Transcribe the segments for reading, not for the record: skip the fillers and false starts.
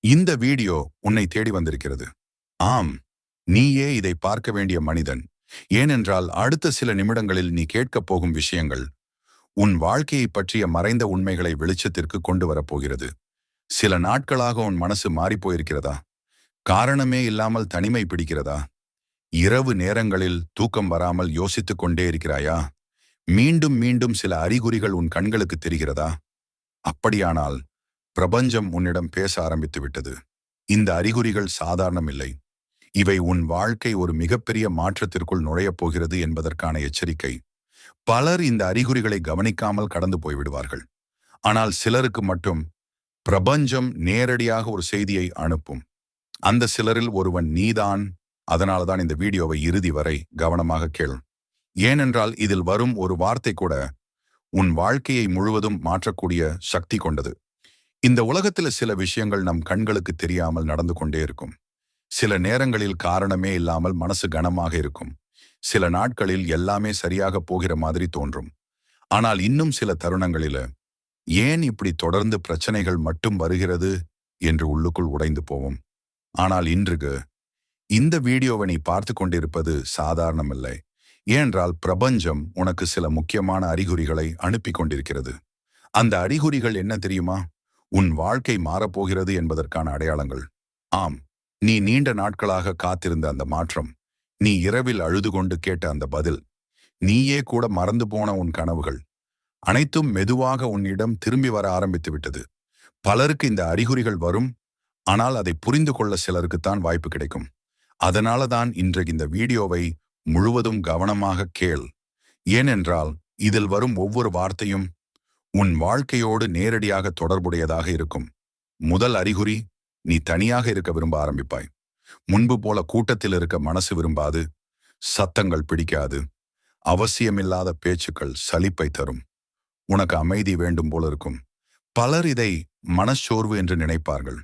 இந்த வீடியோ உன்னை தேடி வந்திருக்கிறது. ஆம், நீயே இதை பார்க்க வேண்டிய மனிதன். ஏனென்றால் அடுத்த சில நிமிடங்களில் நீ கேட்கப் போகும் விஷயங்கள் உன் வாழ்க்கையைப் பற்றிய மறைந்த உண்மைகளை வெளிச்சத்திற்கு கொண்டு வரப்போகிறது. சில நாட்களாக உன் மனசு மாறிப்போயிருக்கிறதா? காரணமே இல்லாமல் தனிமை பிடிக்கிறதா? இரவு நேரங்களில் தூக்கம் வராமல் யோசித்துக் கொண்டே இருக்கிறாயா? மீண்டும் மீண்டும் சில அறிகுறிகள் உன் கண்களுக்கு தெரிகிறதா? அப்படியானால் பிரபஞ்சம் உன்னிடம் பேச ஆரம்பித்து விட்டது. இந்த அறிகுறிகள் சாதாரணமில்லை. இவை உன் வாழ்க்கை ஒரு மிகப்பெரிய மாற்றத்திற்குள் நுழையப் போகிறது என்பதற்கான எச்சரிக்கை. பலர் இந்த அறிகுறிகளை கவனிக்காமல் கடந்து போய்விடுவார்கள். ஆனால் சிலருக்கு மட்டும் பிரபஞ்சம் நேரடியாக ஒரு செய்தியை அனுப்பும். அந்த சிலரில் ஒருவன் நீதான். அதனால்தான் இந்த வீடியோவை இறுதி வரை கவனமாக கேள். ஏனென்றால் இதில் வரும் ஒரு வார்த்தை கூட உன் வாழ்க்கையை முழுவதும் மாற்றக்கூடிய சக்தி கொண்டது. இந்த உலகத்தில் சில விஷயங்கள் நம் கண்களுக்கு தெரியாமல் நடந்து கொண்டே இருக்கும். சில நேரங்களில் காரணமே இல்லாமல் மனசு கனமாக இருக்கும். சில நாட்களில் எல்லாமே சரியாக போகிற மாதிரி தோன்றும். ஆனால் இன்னும் சில தருணங்களில ஏன் இப்படி தொடர்ந்து பிரச்சனைகள் மட்டும் வருகிறது என்று உள்ளுக்குள் உடைந்து போவோம். ஆனால் இன்றுக்கு இந்த வீடியோவை நீ பார்த்து கொண்டிருப்பது சாதாரணமில்லை. ஏனென்றால் பிரபஞ்சம் உனக்கு சில முக்கியமான அறிகுறிகளை அனுப்பி கொண்டிருக்கிறது. அந்த அறிகுறிகள் என்ன தெரியுமா? உன் வாழ்க்கை மாறப்போகிறது என்பதற்கான அடையாளங்கள். ஆம், நீ நீண்ட நாட்களாக காத்திருந்த அந்த மாற்றம், நீ இரவில் அழுது கொண்டு கேட்ட அந்த பதில், நீயே கூட மறந்து போன உன் கனவுகள், அனைத்தும் மெதுவாக உன்னிடம் திரும்பி வர ஆரம்பித்து விட்டது. பலருக்கு இந்த அறிகுறிகள் வரும், ஆனால் அதை புரிந்து கொள்ள சிலருக்குத்தான் வாய்ப்பு கிடைக்கும். அதனால தான் இன்றைக்கு இந்த வீடியோவை முழுவதும் கவனமாக கேள். ஏனென்றால் இதில் வரும் ஒவ்வொரு வார்த்தையும் உன் வாழ்க்கையோடு நேரடியாக தொடர்புடையதாக இருக்கும். முதல் அறிகுறி, நீ தனியாக இருக்க விரும்ப ஆரம்பிப்பாய். முன்பு போல கூட்டத்தில் இருக்க மனசு விரும்பாது. சத்தங்கள் பிடிக்காது. அவசியமில்லாத பேச்சுக்கள் சலிப்பை தரும். உனக்கு அமைதி வேண்டும் போல இருக்கும். பலர் இதை மனச்சோர்வு என்று நினைப்பார்கள்.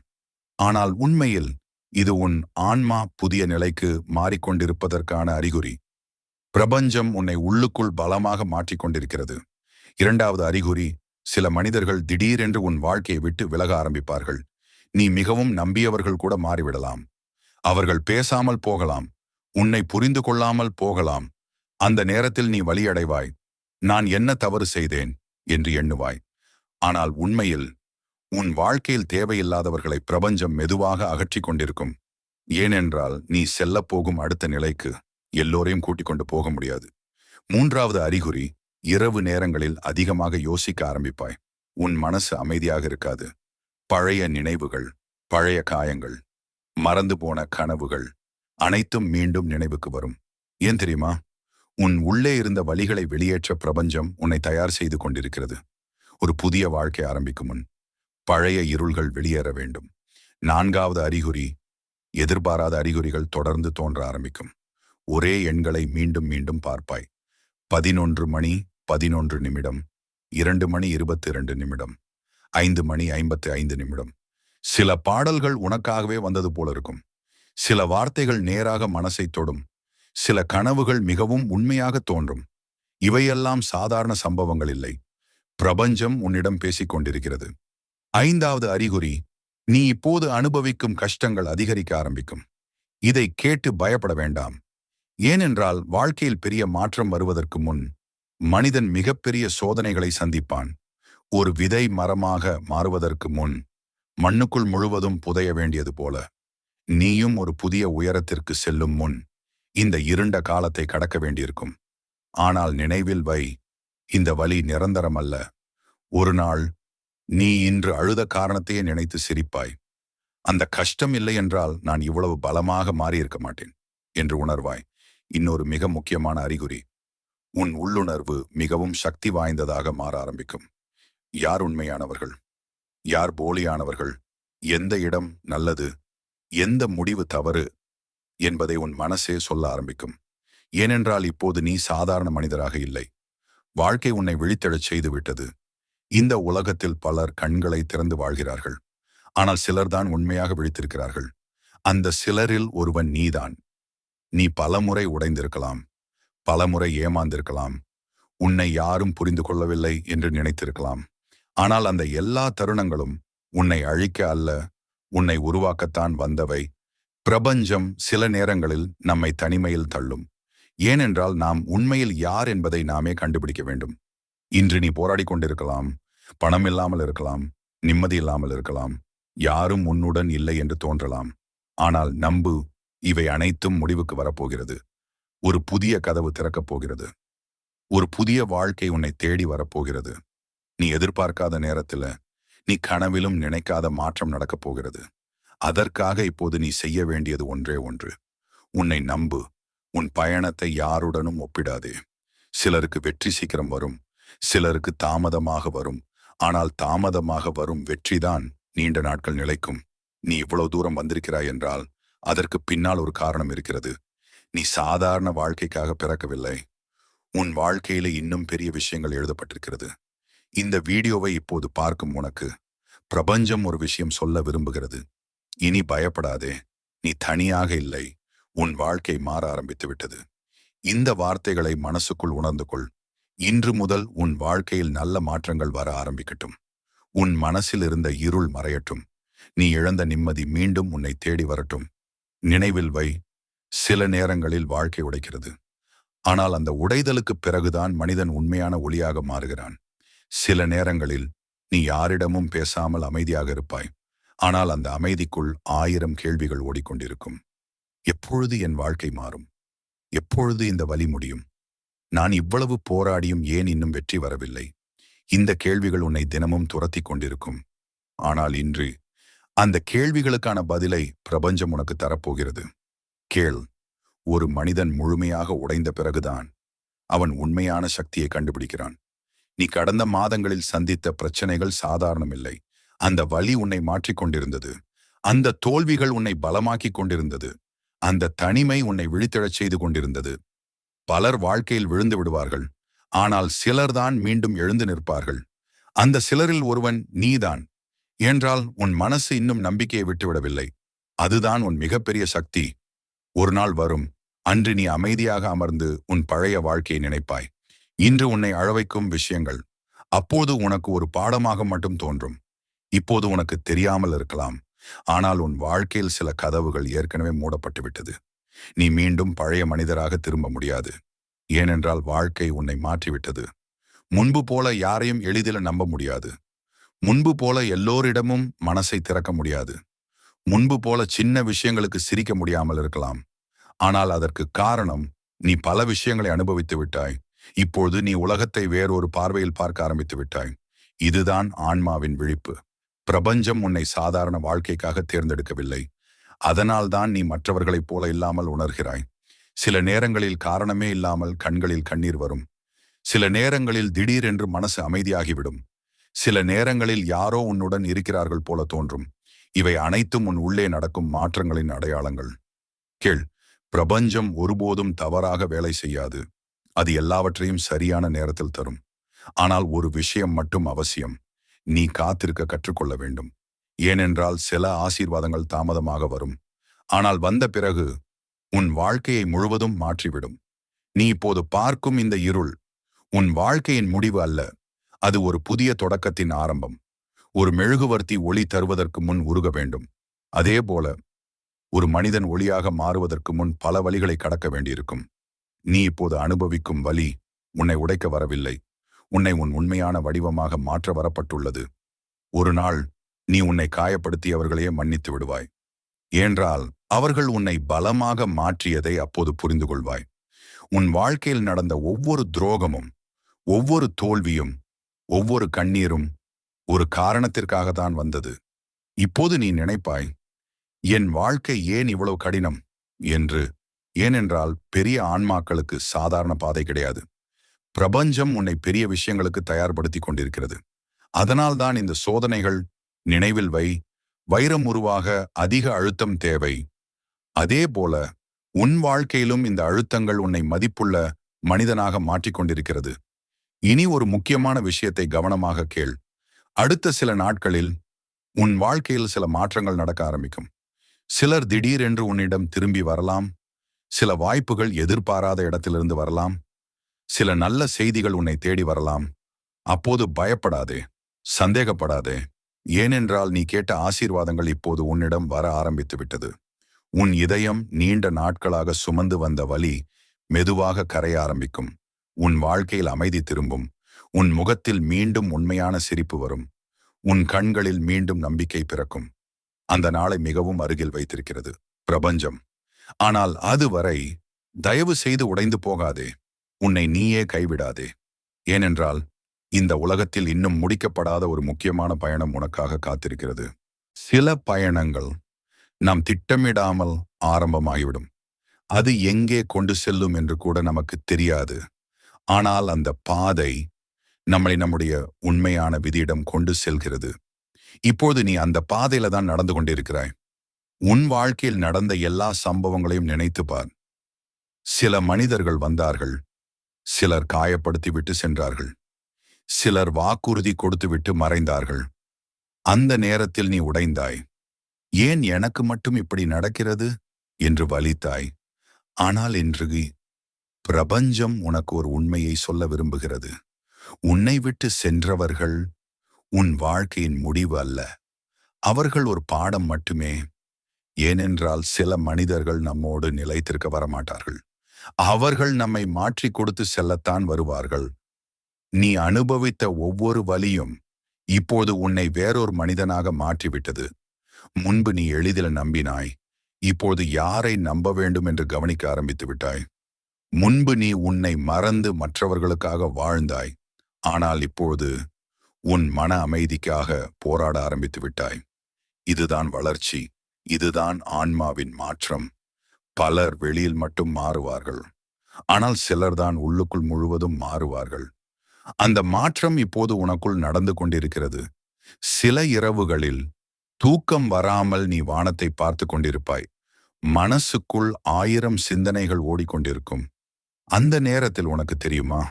ஆனால் உண்மையில் இது உன் ஆன்மா புதிய நிலைக்கு மாறிக்கொண்டிருப்பதற்கான அறிகுறி. பிரபஞ்சம் உன்னை உள்ளுக்குள் பலமாக மாற்றிக்கொண்டிருக்கிறது. இரண்டாவது அறிகுறி, சில மனிதர்கள் திடீரென்று உன் வாழ்க்கையை விட்டு விலக ஆரம்பிப்பார்கள். நீ மிகவும் நம்பியவர்கள் கூட மாறிவிடலாம். அவர்கள் பேசாமல் போகலாம். உன்னை புரிந்து கொள்ளாமல் போகலாம். அந்த நேரத்தில் நீ வலியடைவாய். நான் என்ன தவறு செய்தேன் என்று எண்ணுவாய். ஆனால் உண்மையில் உன் வாழ்க்கையில் தேவையில்லாதவர்களை பிரபஞ்சம் மெதுவாக அகற்றி கொண்டிருக்கும். ஏனென்றால் நீ செல்லப்போகும் அடுத்த நிலைக்கு எல்லோரையும் கூட்டிக் கொண்டு போக முடியாது. மூன்றாவது அறிகுறி, இரவு நேரங்களில் அதிகமாக யோசிக்க ஆரம்பிப்பாய். உன் மனசு அமைதியாக இருக்காது. பழைய நினைவுகள், பழைய காயங்கள், மறந்து போன கனவுகள் அனைத்தும் மீண்டும் நினைவுக்கு வரும். ஏன் தெரியுமா? உன் உள்ளே இருந்த வலிகளை வெளியேற்ற பிரபஞ்சம் உன்னை தயார் செய்து கொண்டிருக்கிறது. ஒரு புதிய வாழ்க்கை ஆரம்பிக்கும் முன் பழைய இருள்கள் வெளியேற வேண்டும். நான்காவது அறிகுறி, எதிர்பாராத அறிகுறிகள் தொடர்ந்து தோன்ற ஆரம்பிக்கும். ஒரே எண்களை மீண்டும் மீண்டும் பார்ப்பாய். 11 மணி 11 நிமிடம், 2 மணி 22 நிமிடம், 5 மணி 55 நிமிடம். சில பாடல்கள் உனக்காகவே வந்தது போல இருக்கும். சில வார்த்தைகள் நேராக மனசை தொடும். சில கனவுகள் மிகவும் உண்மையாக தோன்றும். இவையெல்லாம் சாதாரண சம்பவங்கள் இல்லை. பிரபஞ்சம் உன்னிடம் பேசிக் கொண்டிருக்கிறது. ஐந்தாவது அறிகுறி, நீ இப்போது அனுபவிக்கும் கஷ்டங்கள் அதிகரிக்க ஆரம்பிக்கும். இதை கேட்டு பயப்பட வேண்டாம். ஏனென்றால் வாழ்க்கையில் பெரிய மாற்றம் வருவதற்கு முன் மனிதன் மிகப்பெரிய சோதனைகளை சந்திப்பான். ஒரு விதை மரமாக மாறுவதற்கு முன் மண்ணுக்குள் முழுவதும் புதைய வேண்டியது போல நீயும் ஒரு புதிய உயரத்திற்கு செல்லும் முன் இந்த இருண்ட காலத்தை கடக்க வேண்டியிருக்கும். ஆனால் நினைவில் வை, இந்த வலி நிரந்தரம் அல்ல. ஒரு நாள் நீ இன்று அழுத காரணத்தையே நினைத்து சிரிப்பாய். அந்த கஷ்டம் இல்லை என்றால் நான் இவ்வளவு பலமாக மாறியிருக்க மாட்டேன் என்று உணர்வாய். இன்னொரு மிக முக்கியமான அறிகுறி, உன் உள்ளுணர்வு மிகவும் சக்தி வாய்ந்ததாக மாற ஆரம்பிக்கும். யார் உண்மையானவர்கள், யார் போலியானவர்கள், எந்த இடம் நல்லது, எந்த முடிவு தவறு என்பதை உன் மனசே சொல்ல ஆரம்பிக்கும். ஏனென்றால் இப்போது நீ சாதாரண மனிதராக இல்லை. வாழ்க்கை உன்னை விழித்தெழச் செய்து விட்டது. இந்த உலகத்தில் பலர் கண்களை திறந்து வாழ்கிறார்கள். ஆனால் சிலர்தான் உண்மையாக விழித்திருக்கிறார்கள். அந்த சிலரில் ஒருவன் நீதான். நீ பலமுறை உடைந்திருக்கலாம், பலமுறை ஏமாந்திருக்கலாம், உன்னை யாரும் புரிந்து கொள்ளவில்லை என்று நினைத்திருக்கலாம். ஆனால் அந்த எல்லா தருணங்களும் உன்னை அழிக்க அல்ல, உன்னை உருவாக்கத்தான் வந்தவை. பிரபஞ்சம் சில நேரங்களில் நம்மை தனிமையில் தள்ளும். ஏனென்றால் நாம் உண்மையில் யார் என்பதை நாமே கண்டுபிடிக்க வேண்டும். இன்று நீ போராடிக் கொண்டிருக்கலாம், பணம் இல்லாமல் இருக்கலாம், நிம்மதி இல்லாமல் இருக்கலாம், யாரும் உன்னுடன் இல்லை என்று தோன்றலாம். ஆனால் நம்பு, இவை அனைத்தும் முடிவுக்கு வரப்போகிறது. ஒரு புதிய கதவு திறக்கப் போகிறது. ஒரு புதிய வாழ்க்கை உன்னை தேடி வரப்போகிறது. நீ எதிர்பார்க்காத நேரத்துல, நீ கனவிலும் நினைக்காத மாற்றம் நடக்கப் போகிறது. அதற்காக இப்போது நீ செய்ய வேண்டியது ஒன்றே ஒன்று. உன்னை நம்பு. உன் பயணத்தை யாருடனும் ஒப்பிடாதே. சிலருக்கு வெற்றி சீக்கிரம் வரும், சிலருக்கு தாமதமாக வரும். ஆனால் தாமதமாக வரும் வெற்றிதான் நீண்ட நாட்கள் நிலைக்கும். நீ இவ்வளவு தூரம் வந்திருக்கிறாய் என்றால் அதற்கு பின்னால் ஒரு காரணம் இருக்கிறது. நீ சாதாரண வாழ்க்கைக்காக பிறக்கவில்லை. உன் வாழ்க்கையில இன்னும் பெரிய விஷயங்கள் எழுதப்பட்டிருக்கிறது. இந்த வீடியோவை இப்போது பார்க்கும் உனக்கு பிரபஞ்சம் ஒரு விஷயம் சொல்ல விரும்புகிறது. இனி பயப்படாதே, நீ தனியாக இல்லை. உன் வாழ்க்கை மாற ஆரம்பித்து விட்டது. இந்த வார்த்தைகளை மனசுக்குள் உணர்ந்து கொள். இன்று முதல் உன் வாழ்க்கையில் நல்ல மாற்றங்கள் வர ஆரம்பிக்கட்டும். உன் மனசில் இருந்த இருள் மறையட்டும். நீ இழந்த நிம்மதி மீண்டும் உன்னை தேடி வரட்டும். நினைவில் வை, சில நேரங்களில் வாழ்க்கை உடைக்கிறது. ஆனால் அந்த உடைதலுக்கு பிறகுதான் மனிதன் உண்மையான ஒளியாக மாறுகிறான். சில நேரங்களில் நீ யாரிடமும் பேசாமல் அமைதியாக இருப்பாய். ஆனால் அந்த அமைதிக்குள் 1000 கேள்விகள் ஓடிக்கொண்டிருக்கும். எப்பொழுது என் வாழ்க்கை மாறும்? எப்பொழுது இந்த வலி முடியும்? நான் இவ்வளவு போராடியும் ஏன் இன்னும் வெற்றி வரவில்லை? இந்த கேள்விகள் உன்னை தினமும் துரத்தி கொண்டிருக்கும். ஆனால் இன்று அந்த கேள்விகளுக்கான பதிலை பிரபஞ்சம் உனக்கு தரப்போகிறது. கேள். ஒரு மனிதன் முழுமையாக உடைந்த பிறகுதான் அவன் உண்மையான சக்தியை கண்டுபிடிக்கிறான். நீ கடந்த மாதங்களில் சந்தித்த பிரச்சனைகள் சாதாரணமில்லை. அந்த வலி உன்னை மாற்றிக்கொண்டிருந்தது. அந்த தோல்விகள் உன்னை பலமாக்கிக் கொண்டிருந்தது. அந்த தனிமை உன்னை விழித்தெழச் செய்து கொண்டிருந்தது. பலர் வாழ்க்கையில் விழுந்து விடுவார்கள். ஆனால் சிலர்தான் மீண்டும் எழுந்து நிற்பார்கள். அந்த சிலரில் ஒருவன் நீதான். என்றால் உன் மனசு இன்னும் நம்பிக்கையை விட்டுவிடவில்லை. அதுதான் உன் மிகப்பெரிய சக்தி. ஒரு நாள் வரும், அன்று நீ அமைதியாக அமர்ந்து உன் பழைய வாழ்க்கையை நினைப்பாய். இன்று உன்னை அழவைக்கும் விஷயங்கள் அப்போது உனக்கு ஒரு பாடமாக மட்டும் தோன்றும். இப்போது உனக்கு தெரியாமல் இருக்கலாம். ஆனால் உன் வாழ்க்கையில் சில கதவுகள் ஏற்கனவே மூடப்பட்டு விட்டது. நீ மீண்டும் பழைய மனிதராக திரும்ப முடியாது. ஏனென்றால் வாழ்க்கை உன்னை மாற்றிவிட்டது. முன்பு போல யாரையும் எளிதில் நம்ப முடியாது. முன்பு போல எல்லோரிடமும் மனசை திறக்க முடியாது. முன்பு போல சின்ன விஷயங்களுக்கு சிரிக்க முடியாமல் இருக்கலாம். ஆனால் அதற்கு காரணம், நீ பல விஷயங்களை அனுபவித்து விட்டாய். இப்பொழுது நீ உலகத்தை வேறொரு பார்வையில் பார்க்க ஆரம்பித்து விட்டாய். இதுதான் ஆன்மாவின் விழிப்பு. பிரபஞ்சம் உன்னை சாதாரண வாழ்க்கைக்காக தேர்ந்தெடுக்கவில்லை. அதனால்தான் நீ மற்றவர்களைப் போல இல்லாமல் உணர்கிறாய். சில நேரங்களில் காரணமே இல்லாமல் கண்களில் கண்ணீர் வரும். சில நேரங்களில் திடீரென்று மனசு அமைதியாகிவிடும். சில நேரங்களில் யாரோ உன்னுடன் இருக்கிறார்கள் போல தோன்றும். இவை அனைத்தும் உன் உள்ளே நடக்கும் மாற்றங்களின் அடையாளங்கள். கேள். பிரபஞ்சம் ஒருபோதும் தவறாக வேலை செய்யாது. அது எல்லாவற்றையும் சரியான நேரத்தில் தரும். ஆனால் ஒரு விஷயம் மட்டும் அவசியம். நீ காத்திருக்க கற்றுக்கொள்ள வேண்டும். ஏனென்றால் சில ஆசீர்வாதங்கள் தாமதமாக வரும். ஆனால் வந்த பிறகு உன் வாழ்க்கையை முழுவதும் மாற்றிவிடும். நீ இப்போது பார்க்கும் இந்த இருள் உன் வாழ்க்கையின் முடிவு அல்ல. அது ஒரு புதிய தொடக்கத்தின் ஆரம்பம். ஒரு மெழுகுவர்த்தி ஒளி தருவதற்கு முன் உருக வேண்டும். அதே போல ஒரு மனிதன் ஒளியாக மாறுவதற்கு முன் பல வழிகளை கடக்க வேண்டியிருக்கும். நீ இப்போது அனுபவிக்கும் வலி உன்னை உடைக்க வரவில்லை. உன்னை உன் உண்மையான வடிவமாக மாற்ற வரப்பட்டுள்ளது. ஒரு நாள் நீ உன்னை காயப்படுத்தியவர்களையே மன்னித்து விடுவாய். ஏனென்றால் அவர்கள் உன்னை பலமாக மாற்றியதை அப்போது புரிந்து கொள்வாய். உன் வாழ்க்கையில் நடந்த ஒவ்வொரு துரோகமும், ஒவ்வொரு தோல்வியும், ஒவ்வொரு கண்ணீரும் ஒரு காரணத்திற்காகத்தான் வந்தது. இப்போது நீ நினைப்பாய், என் வாழ்க்கை ஏன் இவ்வளவு கடினம் என்று. ஏனென்றால் பெரிய ஆன்மாக்களுக்கு சாதாரண பாதை கிடையாது. பிரபஞ்சம் உன்னை பெரிய விஷயங்களுக்கு தயார்படுத்தி கொண்டிருக்கிறது. அதனால்தான் இந்த சோதனைகள். நினைவில் வை, வைரம் உருவாக அதிக அழுத்தம் தேவை. அதே போல உன் வாழ்க்கையிலும் இந்த அழுத்தங்கள் உன்னை மதிப்புள்ள மனிதனாக மாற்றிக்கொண்டிருக்கிறது. இனி ஒரு முக்கியமான விஷயத்தை கவனமாக கேள். அடுத்த சில நாட்களில் உன் வாழ்க்கையில் சில மாற்றங்கள் நடக்க ஆரம்பிக்கும். சிலர் திடீரென்று உன்னிடம் திரும்பி வரலாம். சில வாய்ப்புகள் எதிர்பாராத இடத்திலிருந்து வரலாம். சில நல்ல செய்திகள் உன்னை தேடி வரலாம். அப்போது பயப்படாதே, சந்தேகப்படாதே. ஏனென்றால் நீ கேட்ட ஆசீர்வாதங்கள் இப்போது உன்னிடம் வர ஆரம்பித்து விட்டது. உன் இதயம் நீண்ட நாட்களாக சுமந்து வந்த வலி மெதுவாக கரைய ஆரம்பிக்கும். உன் வாழ்க்கையில் அமைதி திரும்பும். உன் முகத்தில் மீண்டும் உண்மையான சிரிப்பு வரும். உன் கண்களில் மீண்டும் நம்பிக்கை பிறக்கும். அந்த நாளை மிகவும் அருகில் வைத்திருக்கிறது பிரபஞ்சம். ஆனால் அதுவரை தயவு செய்து உடைந்து போகாதே. உன்னை நீயே கைவிடாதே. ஏனென்றால் இந்த உலகத்தில் இன்னும் முடிக்கப்படாத ஒரு முக்கியமான பயணம் உனக்காக காத்திருக்கிறது. சில பயணங்கள் நாம் திட்டமிடாமல் ஆரம்பமாகிவிடும். அது எங்கே கொண்டு செல்லும் என்று கூட நமக்கு தெரியாது. ஆனால் அந்த பாதை நம்மை நம்முடைய உண்மையான விதியிடம் கொண்டு செல்கிறது. இப்போது நீ அந்த பாதையில தான் நடந்து கொண்டிருக்கிறாய். உன் வாழ்க்கையில் நடந்த எல்லா சம்பவங்களையும் நினைத்து பார். சில மனிதர்கள் வந்தார்கள். சிலர் காயப்படுத்தி விட்டு சென்றார்கள். சிலர் வாக்குறுதி கொடுத்துவிட்டு மறைந்தார்கள். அந்த நேரத்தில் நீ உடைந்தாய். ஏன் எனக்கு மட்டும் இப்படி நடக்கிறது என்று வலித்தாய். ஆனால் இன்று பிரபஞ்சம் உனக்கு ஒரு உண்மையை சொல்ல விரும்புகிறது. உன்னை விட்டு சென்றவர்கள் உன் வாழ்க்கையின் முடிவு அல்ல. அவர்கள் ஒரு பாடம் மட்டுமே. ஏனென்றால் சில மனிதர்கள் நம்மோடு நிலைத்திருக்க வரமாட்டார்கள். அவர்கள் நம்மை மாற்றி கொடுத்து செல்லத்தான் வருவார்கள். நீ அனுபவித்த ஒவ்வொரு வலியும் இப்போது உன்னை வேறொரு மனிதனாக மாற்றிவிட்டது. முன்பு நீ எளிதில் நம்பினாய். இப்போது யாரை நம்ப வேண்டும் என்று கவனிக்க ஆரம்பித்து விட்டாய். முன்பு நீ உன்னை மறந்து மற்றவர்களுக்காக வாழ்ந்தாய். ஆனால் இப்போது உன் மன அமைதிக்காக போராட ஆரம்பித்து விட்டாய். இதுதான் வளர்ச்சி. இதுதான் ஆன்மாவின் மாற்றம். பலர் வெளியில் மட்டும் மாறுவார்கள். ஆனால் சிலர்தான் உள்ளுக்குள் முழுவதும் மாறுவார்கள். அந்த மாற்றம் இப்போது உனக்குள் நடந்து கொண்டிருக்கிறது. சில இரவுகளில் தூக்கம் வராமல் நீ வானத்தை பார்த்து கொண்டிருப்பாய். மனசுக்குள் 1000 சிந்தனைகள் ஓடிக்கொண்டிருக்கும். அந்த நேரத்தில் உனக்கு தெரியுமா,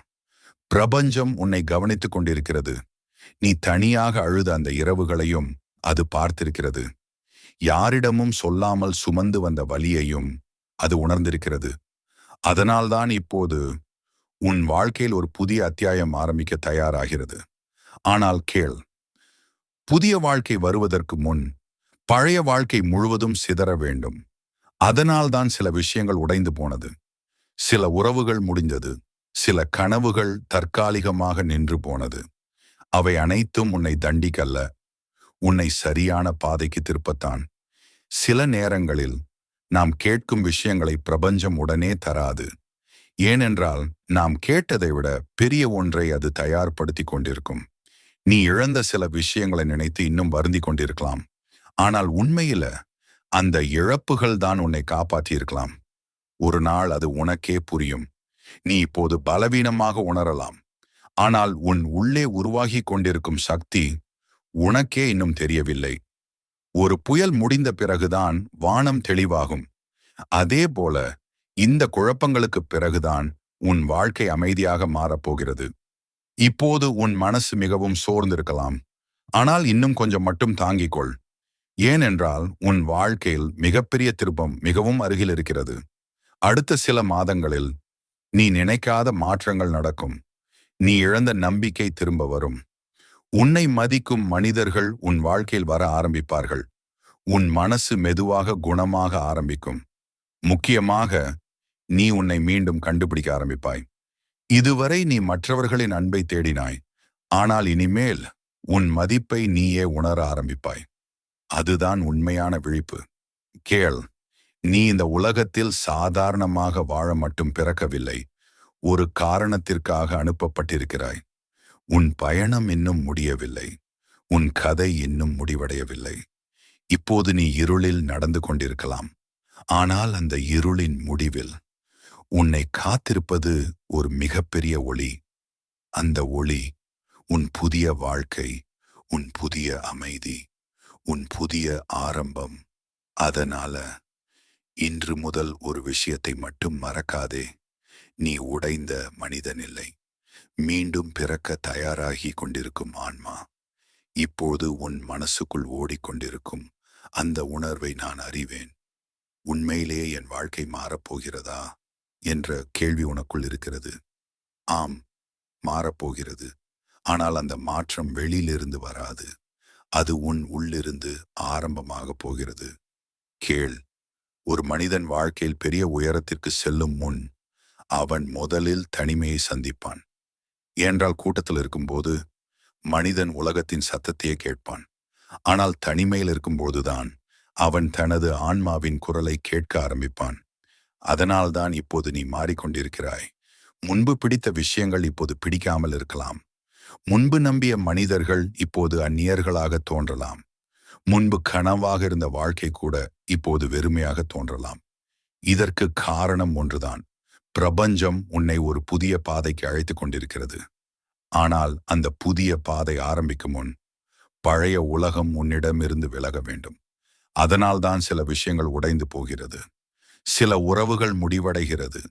பிரபஞ்சம் உன்னை கவனித்துக் கொண்டிருக்கிறது. நீ தனியாக அழுத அந்த இரவுகளையும் அது பார்த்திருக்கிறது. யாரிடமும் சொல்லாமல் சுமந்து வந்த வலியையும் அது உணர்ந்திருக்கிறது. அதனால்தான் இப்போது உன் வாழ்க்கையில் ஒரு புதிய அத்தியாயம் ஆரம்பிக்க தயாராகிறது. ஆனால் கேள், புதிய வாழ்க்கை வருவதற்கு முன் பழைய வாழ்க்கை முழுவதும் சிதற வேண்டும். அதனால்தான் சில விஷயங்கள் உடைந்து போனது. சில உறவுகள் முடிந்தது. சில கனவுகள் தற்காலிகமாக நின்று போனது. அவை அனைத்தும் உன்னை தண்டிக்கல்ல, உன்னை சரியான பாதைக்கு திருப்பத்தான். சில நேரங்களில் நாம் கேட்கும் விஷயங்களை பிரபஞ்சம் உடனே தராது. ஏனென்றால் நாம் கேட்டதை விட பெரிய ஒன்றை அது தயார்படுத்தி கொண்டிருக்கும். நீ இழந்த சில விஷயங்களை நினைத்து இன்னும் வருந்தி கொண்டிருக்கலாம். ஆனால் உண்மையில அந்த இழப்புகள் தான் உன்னை காப்பாற்றியிருக்கலாம். ஒரு நாள் அது உனக்கே புரியும். நீ இப்போது பலவீனமாக உணரலாம். ஆனால் உன் உள்ளே உருவாகி கொண்டிருக்கும் சக்தி உனக்கே இன்னும் தெரியவில்லை. ஒரு புயல் முடிந்த பிறகுதான் வானம் தெளிவாகும். அதே போல இந்த குழப்பங்களுக்கு பிறகுதான் உன் வாழ்க்கை அமைதியாக மாறப்போகிறது. இப்போது உன் மனசு மிகவும் சோர்ந்திருக்கலாம். ஆனால் இன்னும் கொஞ்சம் மட்டும் தாங்கிக்கொள். ஏனென்றால் உன் வாழ்க்கையில் மிகப்பெரிய திருப்பம் மிகவும் அருகில் இருக்கிறது. அடுத்த சில மாதங்களில் நீ நினைக்காத மாற்றங்கள் நடக்கும். நீ இழந்த நம்பிக்கை திரும்ப வரும். உன்னை மதிக்கும் மனிதர்கள் உன் வாழ்க்கையில் வர ஆரம்பிப்பார்கள். உன் மனசு மெதுவாக குணமாக ஆரம்பிக்கும். முக்கியமாக நீ உன்னை மீண்டும் கண்டுபிடிக்க ஆரம்பிப்பாய். இதுவரை நீ மற்றவர்களின் அன்பை தேடினாய். ஆனால் இனிமேல் உன் மதிப்பை நீயே உணர ஆரம்பிப்பாய். அதுதான் உண்மையான விழிப்பு. கேள், நீ இந்த உலகத்தில் சாதாரணமாக வாழ மட்டும் பிறக்கவில்லை. ஒரு காரணத்திற்காக அனுப்பப்பட்டிருக்கிறாய். உன் பயணம் இன்னும் முடியவில்லை. உன் கதை இன்னும் முடிவடையவில்லை. இப்போது நீ இருளில் நடந்து கொண்டிருக்கலாம். ஆனால் அந்த இருளின் முடிவில் உன்னை காத்திருப்பது ஒரு மிகப்பெரிய ஒளி. அந்த ஒளி உன் புதிய வாழ்க்கை, உன் புதிய அமைதி, உன் புதிய ஆரம்பம். அதனால இன்று முதல் ஒரு விஷயத்தை மட்டும் மறக்காதே. நீ உடைந்த மனிதன் இல்லை. மீண்டும் பிறக்க தயாராகி கொண்டிருக்கும் ஆன்மா. இப்போது உன் மனசுக்குள் ஓடிக்கொண்டிருக்கும் அந்த உணர்வை நான் அறிவேன். உண்மையிலேயே என் வாழ்க்கை மாறப்போகிறதா என்ற கேள்வி உனக்குள் இருக்கிறது. ஆம், மாறப்போகிறது. ஆனால் அந்த மாற்றம் வெளியிலிருந்து வராது. அது உன் உள்ளிருந்து ஆரம்பமாக போகிறது. கேள், ஒரு மனிதன் வாழ்க்கையில் பெரிய உயரத்திற்கு செல்லும் முன் அவன் முதலில் தனிமையை சந்திப்பான். ஏனென்றால் கூட்டத்தில் இருக்கும்போது மனிதன் உலகத்தின் சத்தத்தையே கேட்பான். ஆனால் தனிமையில் இருக்கும்போதுதான் அவன் தனது ஆன்மாவின் குரலை கேட்க ஆரம்பிப்பான். அதனால்தான் இப்போது நீ மாறிக்கொண்டிருக்கிறாய். முன்பு பிடித்த விஷயங்கள் இப்போது பிடிக்காமல் இருக்கலாம். முன்பு நம்பிய மனிதர்கள் இப்போது அந்நியர்களாக தோன்றலாம். முன்பு கனவாக இருந்த வாழ்க்கை கூட இப்போது வெறுமையாக தோன்றலாம். இதற்கு காரணம் ஒன்றுதான். பிரபஞ்சம் உன்னை ஒரு புதிய பாதைக்கு அழைத்துக் கொண்டிருக்கிறது. ஆனால் அந்த புதிய பாதை ஆரம்பிக்கும் முன் பழைய உலகம் உன்னிடமிருந்து விலக வேண்டும். அதனால்தான் சில விஷயங்கள் உடைந்து போகிறது. சில உறவுகள் முடிவடைகிறது.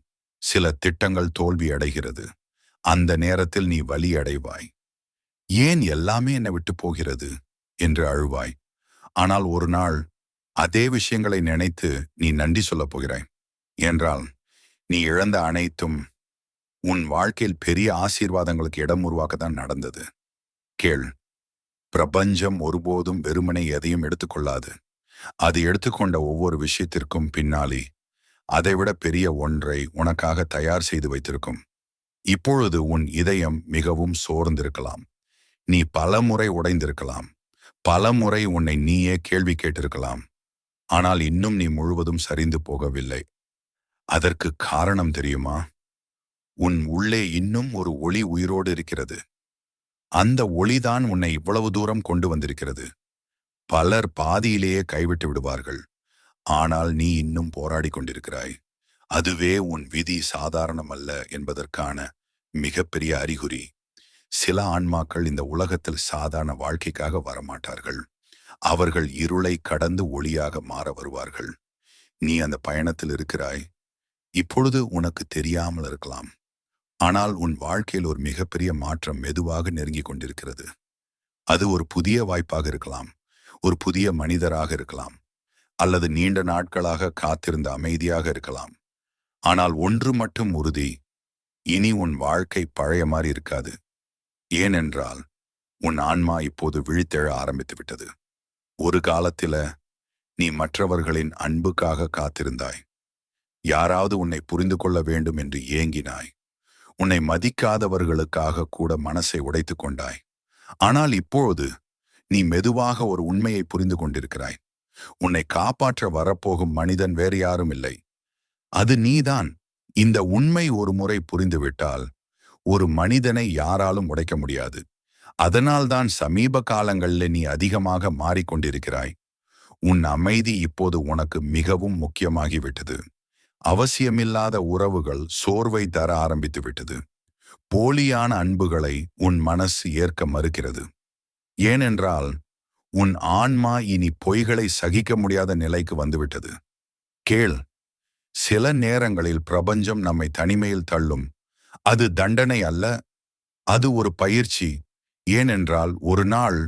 சில திட்டங்கள் தோல்வி அடைகிறது. அந்த நேரத்தில் நீ வலி அடைவாய். ஏன் எல்லாமே என்னை விட்டு போகிறது என்று அழுவாய். ஆனால் ஒரு நாள் அதே விஷயங்களை நினைத்து நீ நன்றி சொல்லப் போகிறாய். என்றால் நீ இழந்த அனைத்தும் உன் வாழ்க்கையில் பெரிய ஆசீர்வாதங்களுக்கு இடம் உருவாக்கத்தான் நடந்தது. கேள், பிரபஞ்சம் ஒருபோதும் வெறுமனை எதையும் எடுத்துக்கொள்ளாது. அது எடுத்துக்கொண்ட ஒவ்வொரு விஷயத்திற்கும் பின்னாலே அதைவிட பெரிய ஒன்றை உனக்காக தயார் செய்து வைத்திருக்கும். இப்பொழுது உன் இதயம் மிகவும் சோர்ந்திருக்கலாம். நீ பலமுறை உடைந்திருக்கலாம். பலமுறை உன்னை நீயே கேள்வி கேட்டிருக்கலாம். ஆனால் இன்னும் நீ முழுவதும் சரிந்து போகவில்லை. அதற்கு காரணம் தெரியுமா? உன் உள்ளே இன்னும் ஒரு ஒளி உயிரோடு இருக்கிறது. அந்த ஒளிதான் உன்னை இவ்வளவு தூரம் கொண்டு வந்திருக்கிறது. பலர் பாதியிலேயே கைவிட்டு விடுவார்கள். ஆனால் நீ இன்னும் போராடி கொண்டிருக்கிறாய். அதுவே உன் விதி சாதாரணமல்ல என்பதற்கான மிகப்பெரிய அறிகுறி. சில ஆன்மாக்கள் இந்த உலகத்தில் சாதாரண வாழ்க்கைக்காக வரமாட்டார்கள். அவர்கள் இருளை கடந்து ஒளியாக மாற வருவார்கள். நீ அந்த பயணத்தில் இருக்கிறாய். இப்பொழுது உனக்கு தெரியாமல் இருக்கலாம். ஆனால் உன் வாழ்க்கையில் ஒரு மிகப்பெரிய மாற்றம் மெதுவாக நெருங்கிக் கொண்டிருக்கிறது. அது ஒரு புதிய வாய்ப்பாக இருக்கலாம். ஒரு புதிய மனிதராக இருக்கலாம். அல்லது நீண்ட நாட்களாக காத்திருந்த அமைதியாக இருக்கலாம். ஆனால் ஒன்று மட்டும் உறுதி, இனி உன் வாழ்க்கை பழைய மாதிரி இருக்காது. ஏனென்றால் உன் ஆன்மா இப்போது விழித்தெழ ஆரம்பித்து விட்டது. ஒரு காலத்தில நீ மற்றவர்களின் அன்புக்காக காத்திருந்தாய். யாராவது உன்னை புரிந்து கொள்ள வேண்டும் என்று ஏங்கினாய். உன்னை மதிக்காதவர்களுக்காக கூட மனசை உடைத்து கொண்டாய். ஆனால் இப்பொழுது நீ மெதுவாக ஒரு உண்மையை புரிந்து கொண்டிருக்கிறாய். உன்னை காப்பாற்ற வரப்போகும் மனிதன் வேறு யாரும் இல்லை, அது நீதான். இந்த உண்மை ஒரு முறை புரிந்துவிட்டால் ஒரு மனிதனை யாராலும் உடைக்க முடியாது. அதனால்தான் சமீப காலங்களில் நீ அதிகமாக மாறிக்கொண்டிருக்கிறாய். உன் அமைதி இப்போது உனக்கு மிகவும் முக்கியமாகிவிட்டது. அவசியமில்லாத உறவுகள் சோர்வை தர ஆரம்பித்து விட்டது. போலியான அன்புகளை உன் மனசு ஏற்க மறுக்கிறது. ஏனென்றால் உன் ஆன்மா இனி பொய்களை சகிக்க முடியாத நிலைக்கு வந்துவிட்டது. கேள், சில நேரங்களில் பிரபஞ்சம் நம்மை தனிமையில் தள்ளும். அது தண்டனை அல்ல, அது ஒரு பயிற்சி. ஏனென்றால் ஒரு நாள்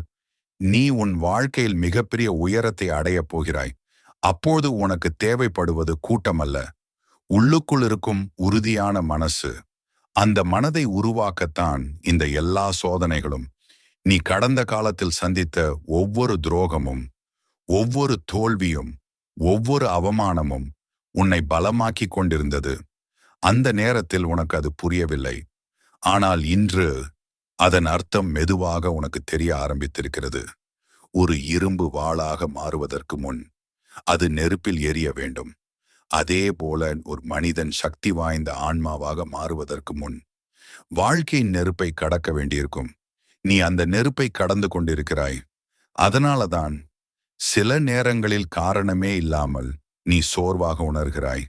நீ உன் வாழ்க்கையில் மிகப்பெரிய உயரத்தை அடையப் போகிறாய். அப்போது உனக்கு தேவைப்படுவது கூட்டம் அல்ல, உள்ளுக்குள் இருக்கும் உறுதியான மனசு. அந்த மனதை உருவாக்கத்தான் இந்த எல்லா சோதனைகளும். நீ கடந்த காலத்தில் சந்தித்த ஒவ்வொரு துரோகமும், ஒவ்வொரு தோல்வியும், ஒவ்வொரு அவமானமும் உன்னை பலமாக்கிக் கொண்டிருந்தது. அந்த நேரத்தில் உனக்கு அது புரியவில்லை. ஆனால் இன்று அதன் அர்த்தம் மெதுவாக உனக்கு தெரிய ஆரம்பித்திருக்கிறது. ஒரு இரும்பு வாளாக மாறுவதற்கு முன் அது நெருப்பில் எரிய வேண்டும். அதே போல ஒரு மனிதன் சக்தி வாய்ந்த ஆன்மாவாக மாறுவதற்கு முன் வாழ்க்கையின் நெருப்பை கடக்க வேண்டியிருக்கும். நீ அந்த நெருப்பை கடந்து கொண்டிருக்கிறாய். அதனாலதான் சில நேரங்களில் காரணமே இல்லாமல் நீ சோர்வாக உணர்கிறாய்.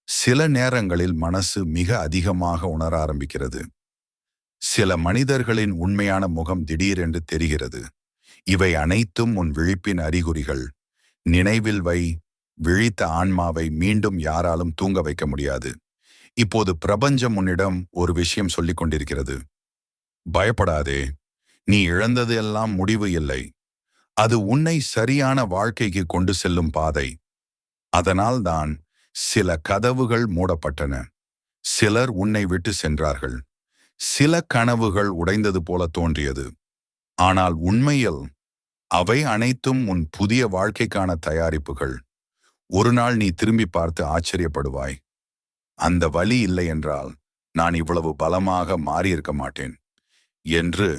சில நேரங்களில் மனசு மிக அதிகமாக உணர ஆரம்பிக்கிறது. சில மனிதர்களின் உண்மையான முகம் திடீரென்று தெரிகிறது. இவை அனைத்தும் உன் விழிப்பின் அறிகுறிகள். நினைவில் வை, விழித்த ஆன்மாவை மீண்டும் யாராலும் தூங்க வைக்க முடியாது. இப்போது பிரபஞ்சம் உன்னிடம் ஒரு விஷயம் சொல்லிக் கொண்டிருக்கிறது. பயப்படாதே, நீ இழந்தது எல்லாம் முடிவு இல்லை. அது உன்னை சரியான வாழ்க்கைக்கு கொண்டு செல்லும் பாதை. அதனால்தான் சில கதவுகள் மூடப்பட்டன. சிலர் உன்னை விட்டு சென்றார்கள். சில கனவுகள் உடைந்தது போல தோன்றியது. ஆனால் உண்மையில் அவை அனைத்தும் உன் புதிய வாழ்க்கைக்கான தயாரிப்புகள். ஒரு நாள் நீ திரும்பி பார்த்து ஆச்சரியப்படுவாய். அந்த வழி இல்லை என்றால் நான் இவ்வளவு பலமாக மாறியிருக்க மாட்டேன் என்று.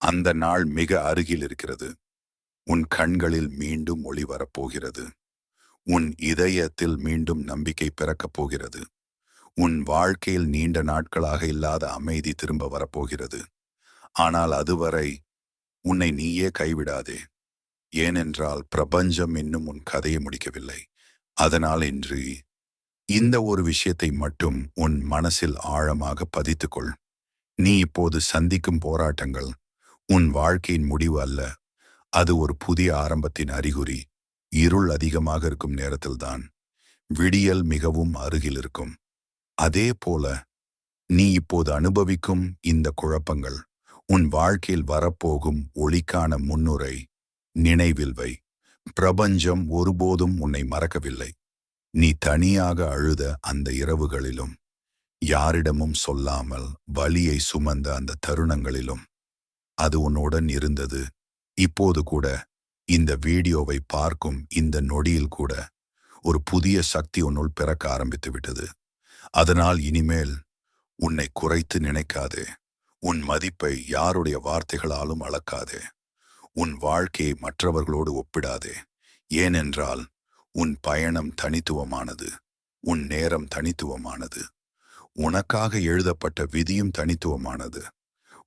அந்த நாள் மிக அருகில் இருக்கிறது. உன் கண்களில் மீண்டும் ஒளி வரப்போகிறது. உன் இதயத்தில் மீண்டும் நம்பிக்கை பிறக்கப் போகிறது. உன் வாழ்க்கையில் நீண்ட நாட்களாக இல்லாத அமைதி திரும்ப வரப்போகிறது. ஆனால் அதுவரை உன்னை நீயே கைவிடாதே. ஏனென்றால் பிரபஞ்சம் இன்னும் உன் கதையை முடிக்கவில்லை. அதனால் இன்று இந்த ஒரு விஷயத்தை மட்டும் உன் மனசில் ஆழமாக பதித்துக்கொள். நீ இப்போது சந்திக்கும் போராட்டங்கள் உன் வாழ்க்கையின் முடிவு அல்ல. அது ஒரு புதிய ஆரம்பத்தின் அறிகுறி. இருள் அதிகமாக இருக்கும் நேரத்தில்தான் விடியல் மிகவும் அருகில் இருக்கும். அதே போல நீ இப்போது அனுபவிக்கும் இந்த குழப்பங்கள் உன் வாழ்க்கையில் வரப்போகும் ஒளிக்கான முன்னுரை. நினைவில் வை, பிரபஞ்சம் ஒருபோதும் உன்னை மறக்கவில்லை. நீ தனியாக அழுத அந்த இரவுகளிலும், யாரிடமும் சொல்லாமல் வலியை சுமந்த அந்த தருணங்களிலும் அது உன்னுடன் இருந்தது. இப்போது கூட இந்த வீடியோவை பார்க்கும் இந்த நொடியில் கூட ஒரு புதிய சக்தி உன்னுள் பிறக்க ஆரம்பித்து விட்டது. அதனால் இனிமேல் உன்னை குறைத்து நினைக்காதே. உன் மதிப்பை யாருடைய வார்த்தைகளாலும் அளக்காதே. உன் வாழ்க்கையை மற்றவர்களோடு ஒப்பிடாதே. ஏனென்றால் உன் பயணம் தனித்துவமானது. உன் நேரம் தனித்துவமானது. உனக்காக எழுதப்பட்ட விதியும் தனித்துவமானது.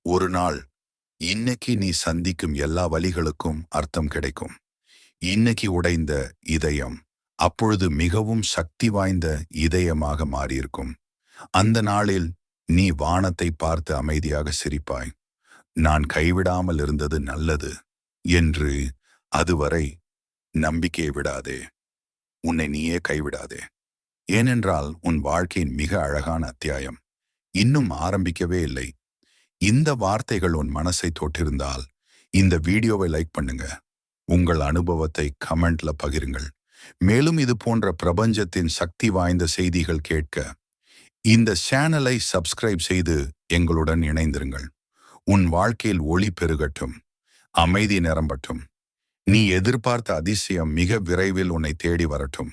ஒரு நாள் இன்னைக்கு நீ சந்திக்கும் எல்லா வழிகளுக்கும் அர்த்தம் கிடைக்கும். இன்னைக்கு உடைந்த இதயம் அப்பொழுது மிகவும் சக்தி வாய்ந்த இதயமாக மாறியிருக்கும். அந்த நாளில் நீ வானத்தை பார்த்து அமைதியாக சிரிப்பாய். நான் கைவிடாமல் இருந்தது நல்லது என்று. அதுவரை நம்பிக்கையை விடாதே. உன்னை நீயே கைவிடாதே. ஏனென்றால் உன் வாழ்க்கையின் மிக அழகான அத்தியாயம் இன்னும் ஆரம்பிக்கவே இல்லை. இந்த வார்த்தைகள் உன் மனசை தொட்டிருந்தால் இந்த வீடியோவை லைக் பண்ணுங்க. உங்கள் அனுபவத்தை கமெண்ட்ல பகிருங்கள். மேலும் இது போன்ற பிரபஞ்சத்தின் சக்தி வாய்ந்த செய்திகள் கேட்க இந்த சேனலை சப்ஸ்கிரைப் செய்து எங்களுடன் இணைந்திருங்கள். உன் வாழ்க்கையில் ஒளி பெருகட்டும், அமைதி நிரம்பட்டும். நீ எதிர்பார்த்த அதிசயம் மிக விரைவில் உன்னை தேடி வரட்டும்.